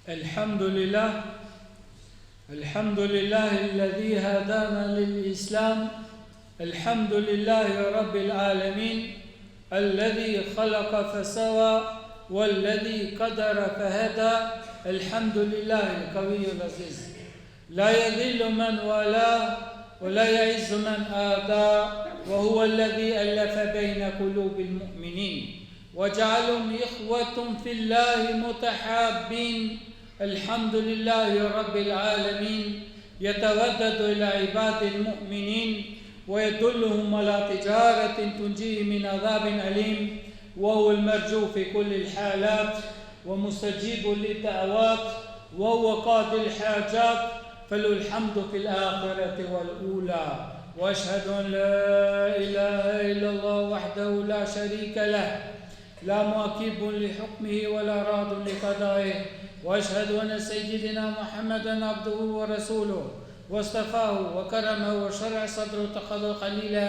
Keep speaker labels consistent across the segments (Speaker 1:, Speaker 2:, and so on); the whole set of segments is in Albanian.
Speaker 1: الحمد لله الذي هدانا للإسلام. الحمد لله رب العالمين الذي خلق فسوى والذي قدر فهدى. الحمد لله القوي العزيز لا يذل من والاه ولا يعز من آداه، وهو الذي ألف بين قلوب المؤمنين وجعلهم إخوة في الله متحابين. الحمد لله رب العالمين يتودد إلى عباد المؤمنين ويدلهم على تجارة تنجيه من عذاب أليم، وهو المرجو في كل الحالات ومستجيب للدعوات وهو قاضي الحاجات، فله الحمد في الآخرة والأولى. وأشهد أن لا إله إلا الله وحده لا شريك له لا مواكب لحكمه ولا راد لقضائه، وأشهد أن سيدنا محمدا عبده ورسوله واصطفاه وكرمه وشرع صدره اتخذه خليلا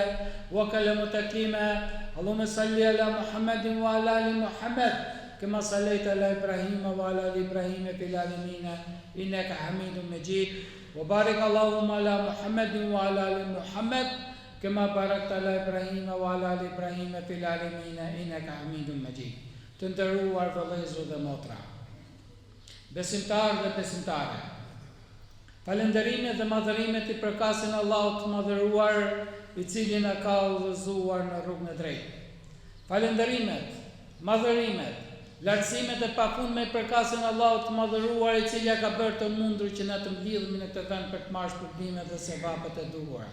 Speaker 1: وكلمه تكليما. اللهم صل على محمد وعلى آل محمد كما صليت على إبراهيم وعلى آل إبراهيم في العالمين إنك حميد مجيد، وبارك اللهم على محمد وعلى آل محمد كما باركت على إبراهيم وعلى آل إبراهيم في العالمين إنك حميد مجيد. Të nderuar vëllezër dhe motra, besimtarë dhe besimtare, falënderimet dhe madhërimet i përkasin Allahut të madhëruar, i cili na ka udhëzuar në rrugën e drejtë. Falënderimet, madhërimet, lartësimet e pafundme i përkasin Allahut të madhëruar, i cili ka bërë të mundur që na të mblidhemi në këtë vend për të marrë shpërblimet dhe sevapet e duhura.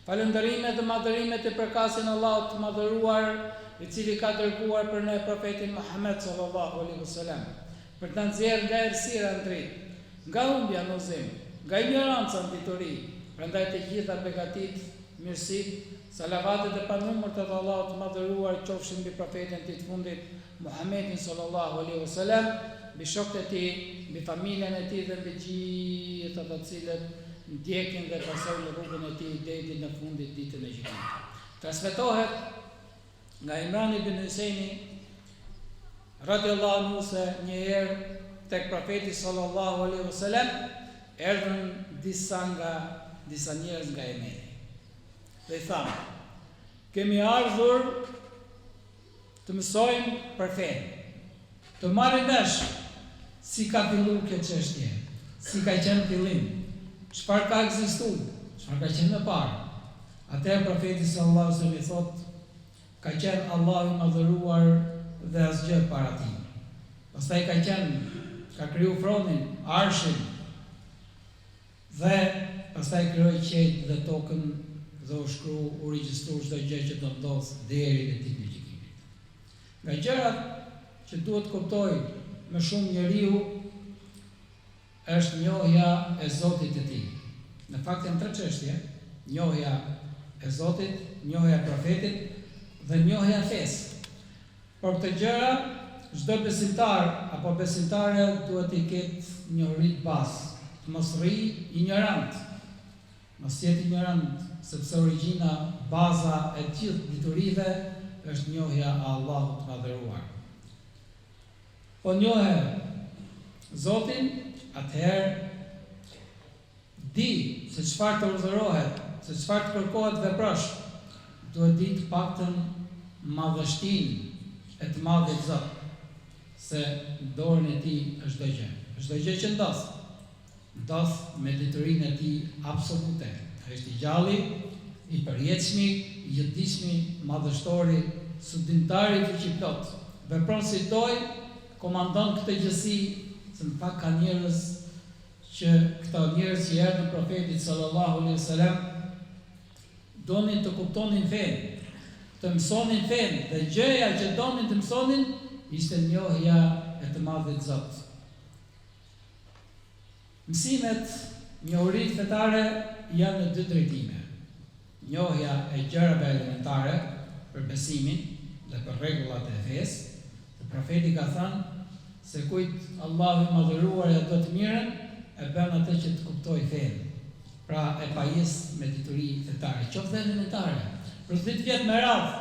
Speaker 1: Falënderimet dhe madhërimet i përkasin Allahut të madhëruar, i cili ka dërguar për ne profetin Muhammed sallallahu alaihi wasallam, për të nxjerrë nga errësira në dritë, nga humbja në udhëzim, nga ignoranca në dituri. Prandaj të gjitha begatit, mirësit, salavatet e panumërta të Allahut të madhëruar qofshin mbi profetin e të fundit Muhammedin sallallahu alaihi wasallam, mbi shokët e tij, mbi familjen e tij dhe mbi gjithë ata të cilët ndjekin dhe pasojnë rrugën e tij deri në fundit ditën e gjykimit. Transmetohet nga Imran ibn Husaini radiallahu anhu se një herë tek profeti sallallahu alaihi wasallam erdhën disa njerëz nga Yemeni. Dhe i thanë: kemi ardhur të mësojmë për fenë, të marrim vesh si ka filluar kjo çështje, si ka qenë fillim, çfarë ka ekzistuar, çfarë ka qenë më parë. Atëherë profeti sallallahu alaihi wasallam i thotë: ka qenë Allahu i madhëruar dhe asgjë para tij. Pastaj ka kriju fronin, arshin, dhe pastaj krijoi qiellin dhe tokën dhe u regjistru çdo gjë që do ndodh deri në ditën e gjykimit. Nga gjërat që duhet kuptoj më shumë njeriu është njohja e Zotit të tij. Në fakt janë tre çështje: njohja e Zotit, njohja e profetit dhe njohja e fesë. Por këtë gjëra çdo besimtar apo besimtare duhet i ketë njohuri të bazë, të mos rri ignorant. Mos jetë ignorant, sepse origjina, baza e gjithë diturive është njohja e Allahut të madhëruar. Po njohë Zotin, atëherë di se çfarë të urdhërohet, se çfarë të kërkohet veprosh. Duhet di të paktën madhështinë e të madhit Zot, se dorën e tij është çdo gjë. Çdo gjë që ndodh me diturinë e tij absolute. Ai është i gjalli, i përjetshmi, i jetëdijshmi, madhështori, sudimtari i fuqiplot. Vepron si doj, komandon këtë gjësi, se në fakt ka njerëz që këta njerëz që erdhën profetit sallallahu alaihi wasallam donin të kuptonin fenë, të mësonin fenë, dhe gjëja që donin të mësonin ishte njohja e të madhit Zot. Mësimet, njohuritë fetare janë në dy drejtime: njohja e gjërave elementare për besimin dhe për rregullat e fesë. Profeti ka thënë se kujt Allahu i madhëruar e do të mirën, e bën atë që të kuptoj fenë. Pra e pajis me dituri fetare, qoftë elementare. Për 10 vjet me radhë,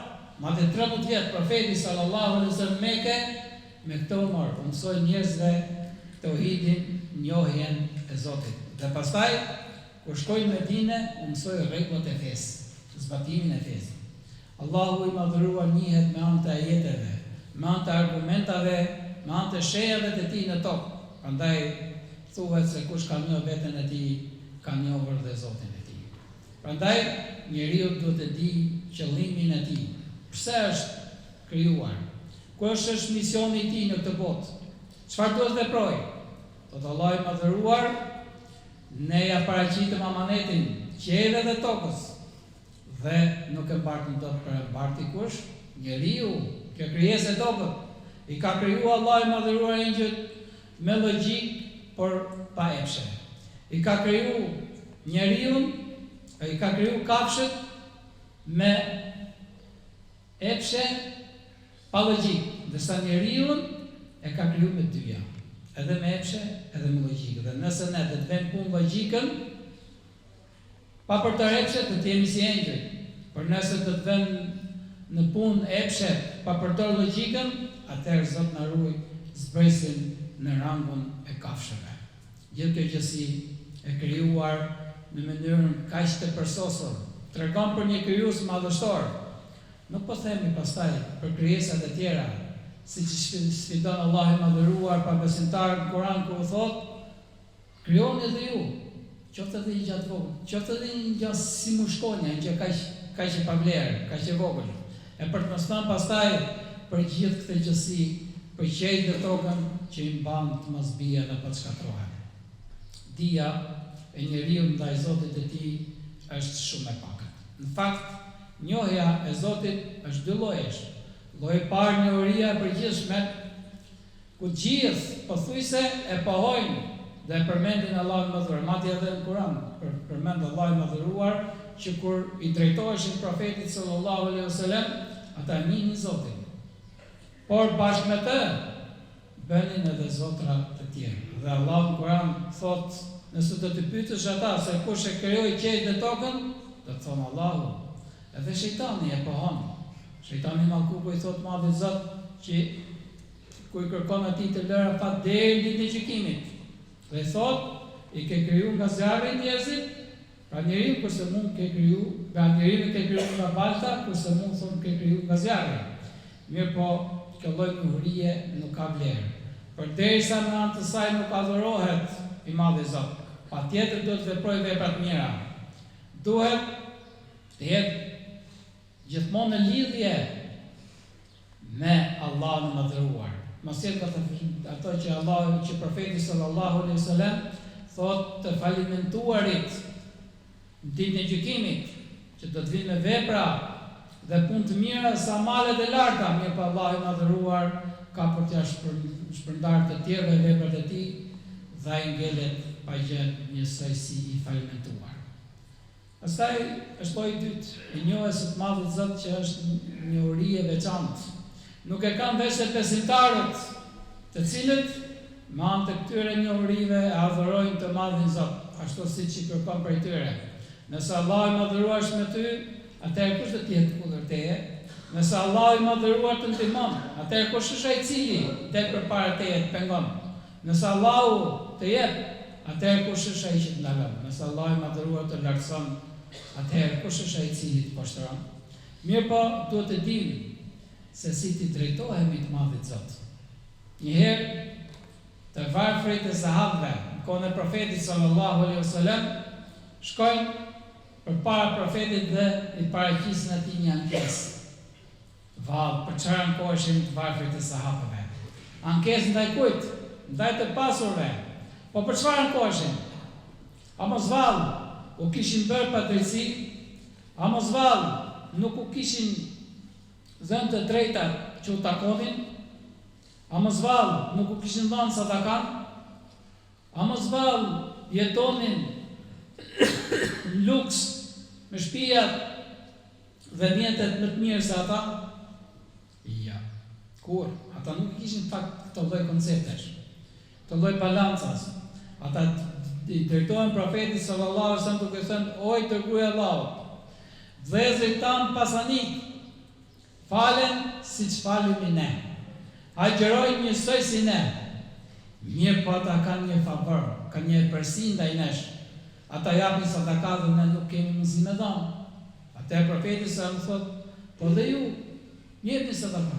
Speaker 1: madje 13 vjet profeti sallallahu alaihi wasallam Mekë me këtë umar, mësoi njerëzve tauhidin, njohjen e Zotit. Dhe pastaj, kur shkojnë në Medinë, u mësoi rregullat e fesë, zbatimin e fesë. Allahu i madhëruar njihet me anë të ajeteve, me anë të argumentave, me anë të shehjave të tij në tokë. Prandaj thuhet se kush ka njohur veten e tij, ka njohur dhe Zotin e tij. Prandaj njeriu duhet të di qëllimin e tij. Pse është krijuar? Ku është misioni i tij në këtë botë? Çfarë duhet veprojë? Thotë Allahu i madhëruar, ne ja paraqitëm amanetin qiellit dhe tokës, dhe nuk e mbartën dot për e mbarti kush? Njeriu, kjo krijesë e tokës. I ka krijuar Allahu i madhëruar engjëjt me logjik, por pa epshe. I ka kriju njeriun, i ka kriju kafshët me epshe, pa logjik. Ndërsa njeriun e ka kriju me dyja, edhe me epshe, edhe me logjik. Dhe nëse ne të vëmë punë logjikën, pa për të epshe të jemi si engjëjt. Por nëse të vëmë në punë epshe, pa për të logjikën, atëherë Zot na ruaj zbresin në rangun e kafshëve. Gjithë kjo gjësi e krijuar në mënyrën kaq të përsosur, tregon për një krijues madhështor. Nuk po themi pastaj për krijesat e tjera, siç sfidon Allahu i madhëruar pa besimtar në Kur'an ku thotë: "Krijoni dhe ju, qoftë edhe një gjatë vogël, qoftë edhe një gjatë si mushkonja, një gjë kaq e pavlerë, kaq e vogël." E për të mos thënë pastaj për gjithë këtë gjësi, për qiellin dhe tokën që i mban të mos bie dhe të shkatërrohen. Dija e njeriu ndaj Zotit e tij është shumë e pakët. Në fakt, njohja e Zotit është dy llojesh. Lloji i parë, njohuria e përgjithshme, ku gjithë pothuajse e pohojnë dhe përmendin Allahun e madhëruar, madje edhe në Kur'an përmend Allahu i madhëruar që kur i drejtoheshin profetit sallallahu alaihi wasallam, ata njihnin Zotin. Por bashkë me të bënin edhe zotra të tjerë. Dhe Allahu në Kur'an thotë, nëse do të pyetësh ata se kush e krijoi qiellin dhe tokën, do të thonë Allahu. Edhe shejtani e pohon. Shejtani mallkuku i thotë madhi Zot që ku i kërkon atij të lëra fat deri në ditën e gjykimit. Dhe thotë, i ke krijuar nga zjarri njerëzit, pra njeriu kurse mund ke kriju, pra njeriu ke kriju nga balta, kurse mund thonë ke kriju nga zjarri. Mirë po, kjo lloj njohurie nuk ka vlerë. Përderisa në anë të saj nuk adhurohet i madhi Zot, patjetër duhet të veprojë vepra të mira. Duhet të jetë gjithmonë në lidhje me Allahun e madhëruar. Mos jetë ato që profeti sallallahu alaihi wasallam thotë të falimentuarit në ditën e gjykimit, që do të vinë me vepra dhe punë të mira sa malet e larta, mirë pa Allahu i madhëruar ka për t'ia shpërndarë të tjerëve veprat e tij dhe ai ngelet pa gjë njësoj si i falimentuar. Pastaj është lloji i dytë, i njohjes së të madhit Zot që është njohuri e veçantë. Nuk e kanë vesh të besimtarët, të cilët me anë të këtyre njohurive e adhurojnë të madhin Zot, ashtu siç i kërkon prej tyre. Nëse Allahu i madhëruar është me ty, atëherë kush do të jetë kundër teje? Nëse Allahu i madhëruar të ndihmon, atëherë kush është ai i cili del përpara teje të pengon? Nëse Allahu të jep, atëherë kush është ai që të ndalon? Nëse Allahu i madhëruar të lartëson, atëherë kush është ai i cili të poshtron? Mirë po, duhet të dimë se si ti drejtohemi të madhit Zot. Njëherë të varfrit e sahabëve në kohën e profetit sallallahu alaihi wasallam shkojnë përpara profetit dhe i paraqisën atij një ankesë. Vallë, për çfarë ankoheshin të varfrit e sahabëve? Ankesë ndaj kujt? Ndaj të pasurve. Po për çfarë ankoheshin? A mos vallë u kishin bërë pa drejtësi? A mos vallë nuk u kishin dhënë të drejta që u takonin? A mos vallë nuk u kishin dhënë sadakan? A mos vallë jetonin në luks me shtëpiat dhe mjetet më të mirë se ata? Ja, kur? Ata nuk kishin fakt këto lloj konceptesh, këto lloj balancas. Ata i drejtohen profetit sallallahu alaihi wasallam duke thënë: "Oj dërguari i Allahut, vëllezërit tan pasanik falen siç falemi ne. Agjërojnë njësoj si ne.
Speaker 2: Mirë po ata kanë një favor, kanë një përsi ndaj nesh. Ata japin sadaka dhe ne nuk kemi mundësi me dhënë. Atë profeti sa më thot, po dhe ju, jepni sadaka.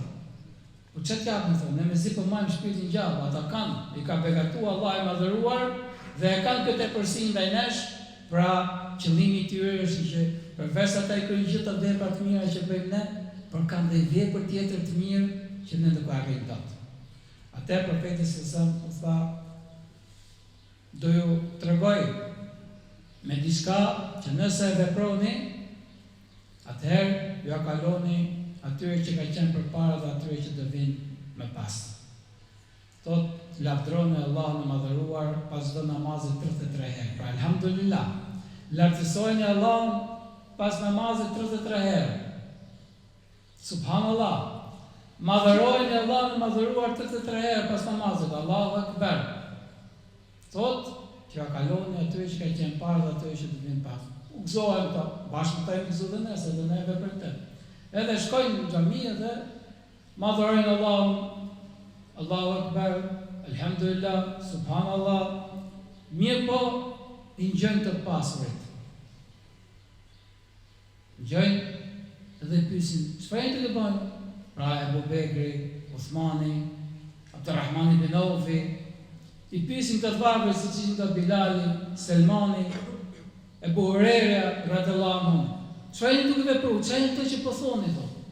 Speaker 2: Po çfarë t'japin thonë? Ne mezi po marrim shpirtin gjallë, ata kanë, i ka begatuar Allah i madhëruar dhe e kanë këtë përsi ndaj nesh. Pra qëllimi i tyre është që përveç ata i kryejnë gjithë ato vepra të mira që bëjmë ne, por kanë dhe vepër tjetër të mirë që ne nuk arrijmë dot. Atë profeti sa më tha, do ju tregoj me diçka që nëse e veproni, atëherë ju a kaloni atyre që ka qenë përpara dhe atyre që do vinë më pas. Thot, lavdroni Allahun e madhëruar pas çdo namazit 33 herë. Pra alhamdulillah, lartësojeni Allahun pas namazit 33 herë. Subhanallah. Madhërojeni Allahun e madhëruar 33 herë pas namazit. Allahu Akbar. Thot, që ja kaloni atyre që ka qenë parë dhe atyre që do vinë pas. U gëzohen këta, bashkë me ta i gëzo dhe nëse dhe ne veprojmë këtë. Edhe shkojnë në xhami dhe madhërojnë Allahun, Allahu Akbar, alhamdulillah, subhanallah. Mirë po, i ngjojnë të pasurit. Ngjojnë dhe pyesin, çfarë do të bëjnë? Pra Ebu Bekri, Uthmani, Abdurrahman ibn Awfi, i pyesin të vargër si që nga Bilali, Selmani, Ebu Hurajra radhiyallahu anhu. Çfarë duke vepruar? Çfarë të që po thoni thotë?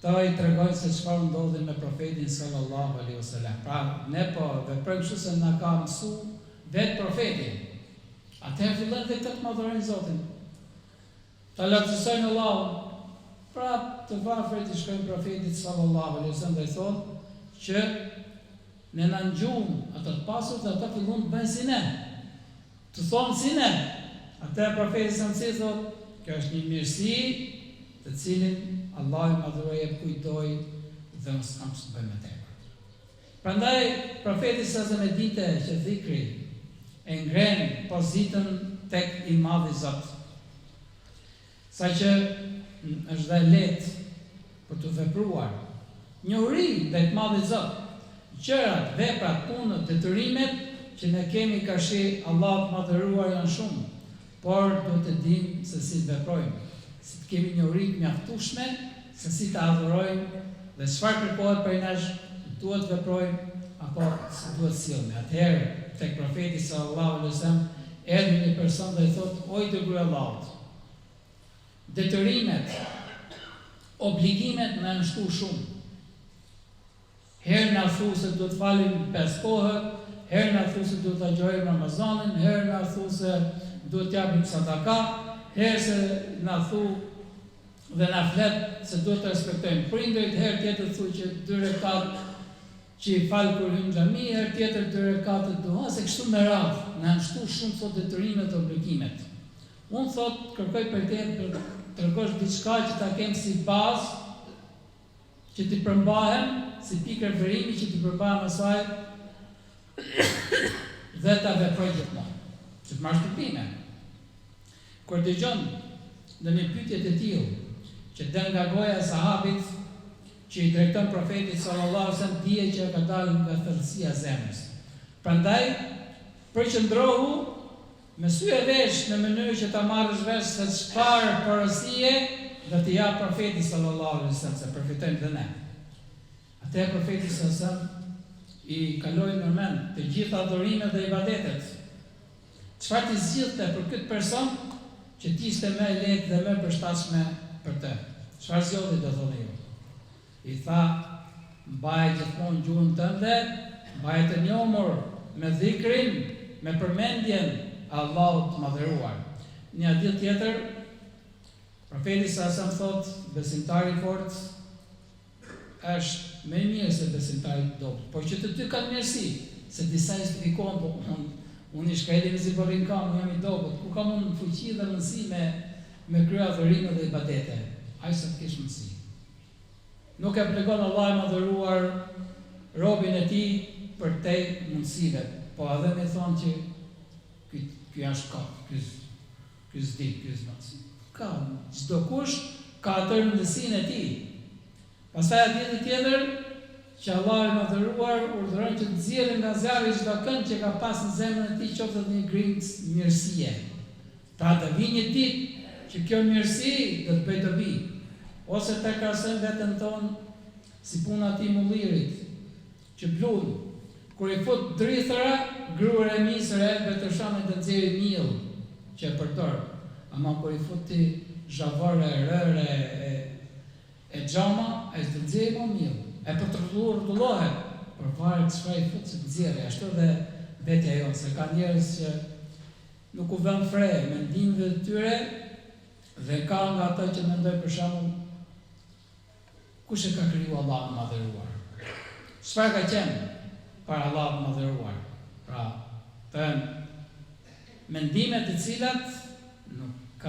Speaker 2: Ta i tregojnë se çfarë ndodhi me profetin sallallahu alaihi wasallam. Pra ne po veprojmë kështu se na ka mësuar vetë profeti. Atëherë fillojnë dhe të madhërojnë Zotin. Ta lartësojnë Allahun. Pra të varfërit i shkojnë profetit sallallahu alaihi wasallam dhe i thonë që ne na ngjum ato të pasur dhe ata fillon të bëjnë si ne. Të thonë si ne. Atë profeti sa më thotë, kjo është një mirësi të cilin Allah i madhëroj e kujdoj dhe mos kam që të bëjmë të tepër. Prandaj profeti sa me dite që dhikri e ngren pozitën tek i madhi Zot. Sa që është dhe letë për të vepruar njohuri dhe të madhi Zot, gjërat, veprat, punët, detyrimet që ne kemi ka shi Allah të madhëruar janë shumë, por do të dim se si të veprojmë, si të kemi njohuri të mjaftueshme, se si të adhurojmë dhe çfarë kërkohet prej nesh, duhet të veprojmë apo si duhet sillemi. Atëherë tek profeti sallallahu alaihi wasallam erdhi një person dhe i thotë: "O i dërguar i Allahut, detyrimet, obligimet na janë shtu shumë. Herë na thu se duhet falim 5 kohë, herë na thu se duhet ta gjojmë Ramazanin, herë na thu se duhet t'japim sadaka, herë se na thu dhe na flet se duhet të respektojmë prindërit, herë tjetër thu që 2 rekat që i falë kur hyn në xhami, herë tjetër 2 rekat të duha, se kështu me radhë, na janë shtu shumë thot detyrimet e obligimet. Unë thot kërkoj për te të tregosh diçka që ta kem si bazë, që t'i përmbahem, si pikë referimi që t'i përmbahem asaj dhe ta veproj gjithmonë, që të marrë shpëtime. Kur dëgjon në një pyetje të tillë që del nga goja e sahabit që i drejton profetit sallallahu alaihi wasallam, dije që ka dalë nga thellësia e zemrës. Prandaj përqendrohu me sy e vesh në mënyrë që ta marrësh vesh se çfarë porosie do t'i jap profeti sallallahu alaihi wasallam, se përfitojmë dhe ne. Atë profeti sallallahu alaihi wasallam i kaloi në mend të gjitha adhurimet dhe ibadetet. Çfarë ti zgjidhte për këtë person që ti ishte më e lehtë dhe më përshtatshme për të? Çfarë zgjodhi do thonë ju? I tha: mbaj gjithmonë gjuhën tënde, mbaj të njohur me dhikrin, me përmendjen e Allahut të madhëruar. Një hadith tjetër, profeti sa thot, besimtari i fortë është më i mirë se besimtari i dobët, por që të dy kanë mirësi, se disa justifikohen, po unë i shkajdi në ziborin kam, jam i dobët, ku kam unë fuqi dhe mundësi me krye adhurime dhe ibadete, ai sa të kesh mundësi. Nuk e plegon Allah i madhëruar robin e tij për te mundësive, po edhe me thonë që ky është ka, ky s'di, ky s'mundësi. Ka, çdo kush ka atë mundësinë e tij. Pastaj hadithi tjetër që Allah i madhëruar urdhëron që të nxjerrë nga zjarri çdo kënd që ka pas në zemrën e tij qoftë një grimc mirësie. Pra të vi një ditë që kjo mirësi do të bëjë dobi, ose të krahasojmë veten tonë si puna e atij mullirit që blun, kur i fut drithëra, gruar e misër e të shanë të nxjerrë miell që e përdor. Ama kur i fut ti zhavore, rëre, e xhama, ai të nxjerrë më miell. E për të rrotullohet, për fare të shfaj fut që të nxjerrë, ashtu dhe vetja jonë, se ka njerëz që nuk u vën fre mendimeve të tyre dhe ka nga ata që mendoj për shembull kush e ka kriju Allahu i madhëruar. Çfarë ka qenë para Allahut të madhëruar? Pra, mendime të cilat nuk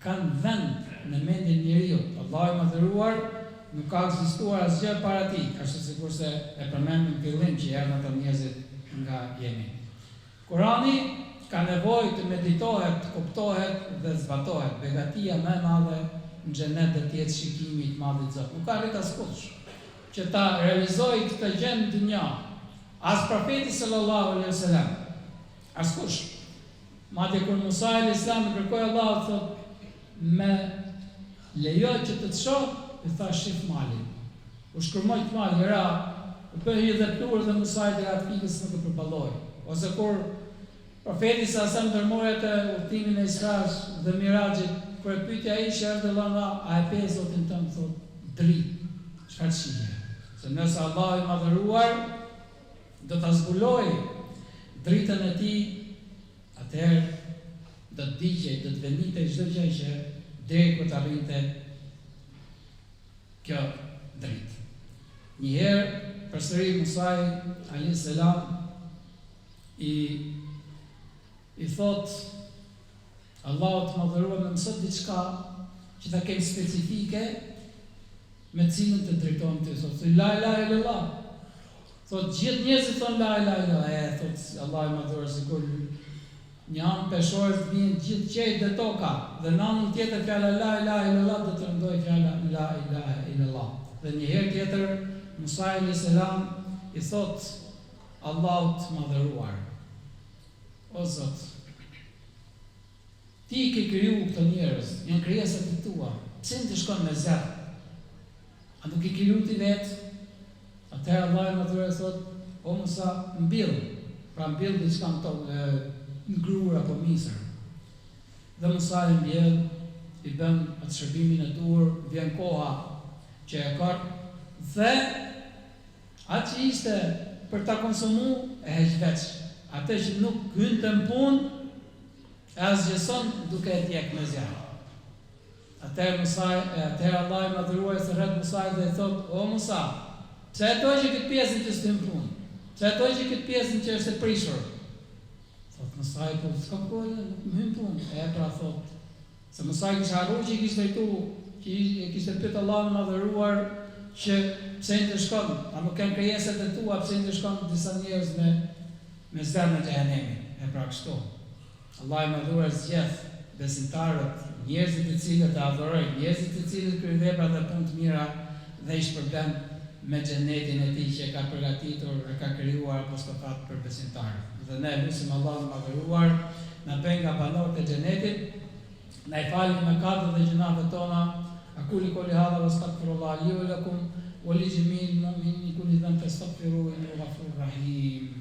Speaker 2: kanë vend në mendjen e njeriu. Allahu i madhëruar nuk ka ekzistuar asgjë para tij, ashtu sikurse e përmendëm në fillim që erdhën ato njerëzit nga Yemen. Kurani ka nevojë të meditohet, të kuptohet dhe zbatohet. Begatia më e madhe në xhenet do të jetë shikimi i madh i Zotit. Nuk ka rrit askush që ta realizojë këtë gjë në dynja. As profeti sallallahu alaihi wasallam. Askush. Madje kur Musa alayhis salam kërkoi Allahut thotë me lejo që të shoh, i tha shif malin. U shkërmoj të mali, ra, u bëhi dhe plurë dhe Musa dhe atë pikës nuk e përballoi. Ose kur profeti sa sa ndërmoi atë udhtimin e Isra's dhe Miraxhit, kur e pyetja ai erdhi Allana, a e pe Zotin tënd, thotë dritë. Çfarë shihje? Se nëse Allahu i madhëruar do ta zbulojë dritën e tij, atëherë do të digjej, do të venditej çdo gjë që deri ku të arrinte kjo dritë. Njëherë përsëri Musa alayhis salam i thot Allahu të madhëruar më mësot diçka që ta kem specifike me cilën të drejtohem ty. Thotë la ilaha illallah. Thotë gjithë njerëzit thonë la ilaha illallah. Thotë Allahu i madhëruar sikur një anë peshore të vinë gjithë qejt dhe toka, dhe në anën tjetër fjala la ilaha illallah do të rëndoj fjala la ilaha illallah. Dhe një herë tjetër Musa alayhis salam i thot Allahut të madhëruar: O Zot, ti ke kriju këto njerëz, janë krijesat e tua, pse të shkon me zjarr? A nuk i kriju ti vetë? Atëherë Allahu i madhëruar thot: O Musa, mbill, pra mbill diçka në gruar apo misër. Dhe Musa i mbjell, i bën atë shërbimin e dur, vjen koha që e ka dhe atë që ishte për ta konsumuar e heq veç. Atë që nuk hynte në punë e asgjëson duke e djeg me zjarr. Atëherë Allah i madhëruar se rret Musa dhe i thot: O Musa, pse e toqe këtë pjesën që s'të në punë? Pse e toqe këtë pjesën që është e prishur? Thot Musa po s'ka kohë, nuk më hyn punë. E pra thot, se Musa kishte harruar që i kishte drejtuar, që i kishte pyetur Allahun e madhëruar që pse të shkon, a nuk kanë krijesat e tua, pse të shkon disa njerëz me zjarrin e xhenemit. E pra kështu. Allah i madhëruar zgjedh besimtarët, njerëzit të cilët e adhurojnë, njerëzit të cilët kryejnë vepra dhe punë të mira dhe i shpërblen me xhenetin e tij që ka përgatitur e ka krijuar apostolat për besimtarët. Dhe ne lutim Allahun e madhëruar na bëj nga banorët e xhenetit, na i falë mëkatet dhe gjunafet tona. Aqulu qouli hadha wastaghfirullaha li wa lakum wa li jami'il mu'minin kulli dhanbin fastaghfiruhu innahu ghafurur rahim.